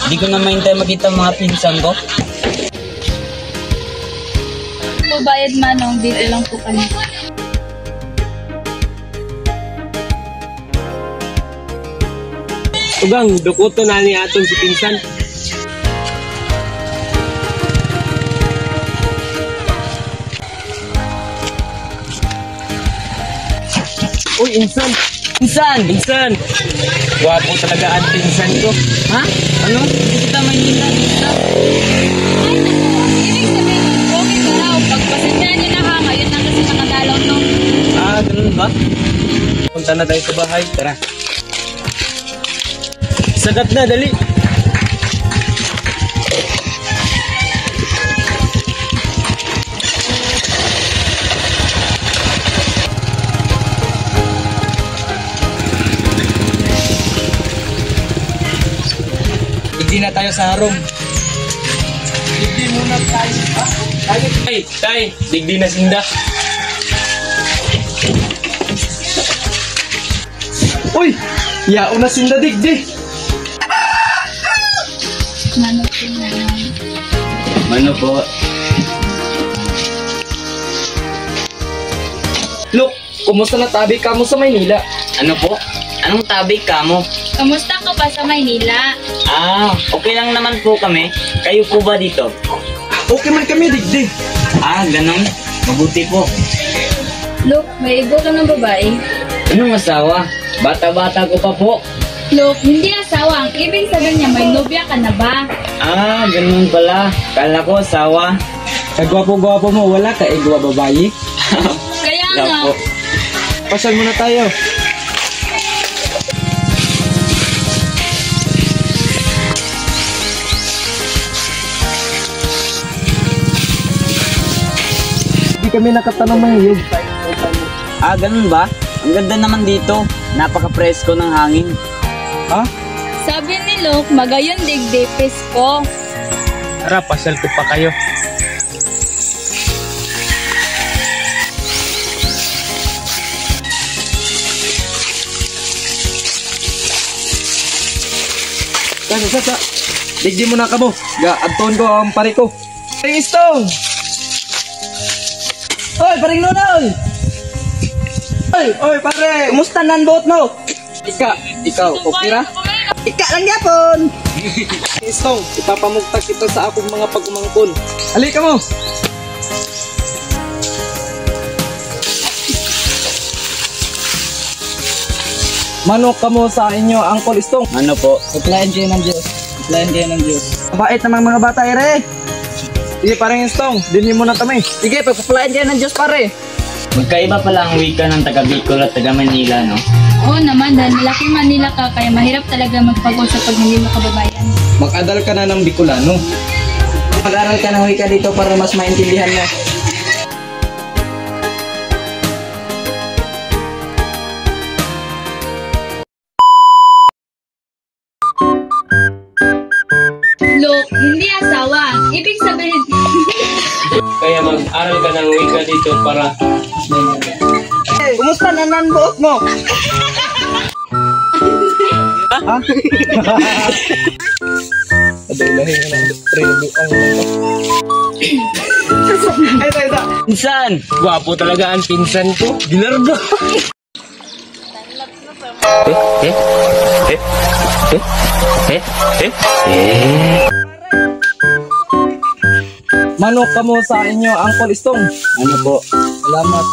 Di ko na mahintay makita mga pinsan ko. Po bayad manong, dito lang po kami. Tugang, dukuto na ni aton si pinsan. Uy, insan! Pinsan! Insan! Gwapo talaga ang pinsan ko. Ha? Ano? Hindi kita Maynila. Ay, naku. Ibig sabihin, okay ka raw. Pagpasensya niyo na ha, ngayon na kasi nakadalaw, no? Ah, ganun ba? Punta na tayo sa bahay. Tara. Sagat na, dali. Hindi na tayo sa harong. Digdi muna tayo. Tay, digdi na sinda. Uy! Yao na sinda digdi. Manong po nanong. Ano po? Look, kumusta na tabi ka mo sa Maynila? Ano po? Anong tabi ka mo? Kamusta ka pa sa Maynila? Ah, okay lang naman po kami. Kayo po ba dito? Okay man kami digdi. Ah, ganun. Mabuti po. Look, may igo ka ng babae. Anong asawa? Bata-bata ko pa po. Look, hindi asawa. Ang ibig sabihin niya, may nobya ka na ba? Ah, ganun pala. Kala ko asawa. Kagwapo-gwapo mo, wala ka igwa babayi. Kaya Wala nga, po. Pasal muna tayo. Hindi kami nakatanong mahiyog. Ah, ganun ba? Ang ganda naman dito. Napaka-presko ng hangin. Ha? sabi ni Luke, magayon digdipis ko. Tara, pasal ko pa kayo. Sa. Digdi mo na ka mo. Anton ko ang pare ko. Paring Istong! Hoy, paring Nonoy! Hoy, pare! Kumusta nan boat mo? Ikaw, okay ra? Ika lang yapon! Istong, ipapamugtak kita sa akong mga pagumangkon. Halika mo! Manok ka mo sa inyo, Uncle Istong. Ano po? Suplayan kayo ng Diyos. Suplayan kayo ng Diyos. Mabait namang mga bata, ere. Sige, parang Istong, dinhi mo na kami. Sige, pagpapalain kayo ng Diyos, pare. Magkaiba pala ang wika ng taga Bicol at taga Manila, no? Oo naman, dahil malaki Manila ka, kaya mahirap talaga magpag-usap pag hindi mo kababayan. Mag-adal ka na ng Bicolano. Mag-aral ka ng wika dito para mas maintindihan mo. Look, hindi asawa. Ibig sabihin... Kaya mag-aral ka ng wika dito para... Hey, kumusta na nanbuot mo? Ha? Adalahin ka na. Pre, nabuang lang. Ay, tayo. Pinsan! Gwapo talaga ang pinsan ko. Gilardo. Manok ka mo sa inyo, Uncle Istong. Ano po? Salamat.